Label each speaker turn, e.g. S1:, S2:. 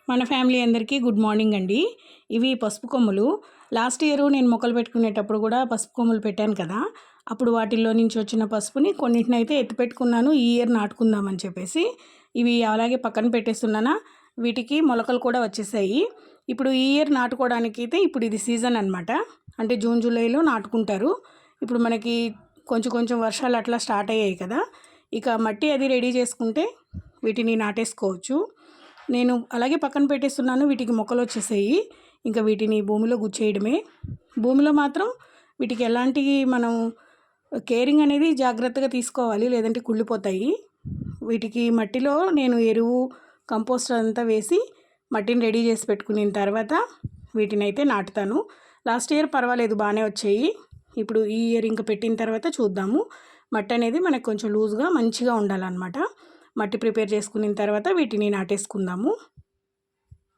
S1: మన ఫ్యామిలీ అందరికీ good morning అండి. ఇవి పసుపు కొమ్ములు. లాస్ట్ ఇయర్ నేను మొక్కలు పెట్టుకునేటప్పుడు కూడా పసుపు కొమ్ములు పెట్టాను కదా, అప్పుడు వాటిల్లో నుంచి వచ్చిన పసుపుని కొన్నిటినైతే ఎత్తిపెట్టుకున్నాను ఈ ఇయర్ నాటుకుందామని చెప్పేసి. ఇవి అలాగే పక్కన పెట్టేస్తున్నానా, వీటికి మొలకలు కూడా వచ్చేసాయి. ఇప్పుడు ఈ ఇయర్ నాటుకోవడానికి అయితే ఇప్పుడు ఇది సీజన్ అనమాట. అంటే జూన్ జూలైలో నాటుకుంటారు. ఇప్పుడు మనకి కొంచెం కొంచెం వర్షాలు అట్లా స్టార్ట్ అయ్యాయి కదా, ఇక మట్టి అది రెడీ చేసుకుంటే వీటిని నాటేసుకోవచ్చు. నేను అలాగే పక్కన పెట్టేస్తున్నాను. వీటికి మొక్కలు వచ్చేసాయి. ఇంకా వీటిని భూమిలో గుచ్చేయడమే. భూమిలో మాత్రం వీటికి ఎలాంటి మనం కేరింగ్ అనేది జాగ్రత్తగా తీసుకోవాలి, లేదంటే కుళ్ళిపోతాయి. వీటికి మట్టిలో నేను ఎరువు, కంపోస్ట్ అంతా వేసి మట్టిని రెడీ చేసి పెట్టుకున్న తర్వాత వీటిని అయితే నాటుతాను. లాస్ట్ ఇయర్ పర్వాలేదు, బాగానే వచ్చాయి. ఇప్పుడు ఈ ఇయర్ ఇంకా పెట్టిన తర్వాత చూద్దాము. మట్టి అనేది మనకు కొంచెం లూజ్గా మంచిగా ఉండాలన్నమాట. మట్టి ప్రిపేర్ చేసుకున్న తర్వాత వీటిని నాటేసుకుందాము.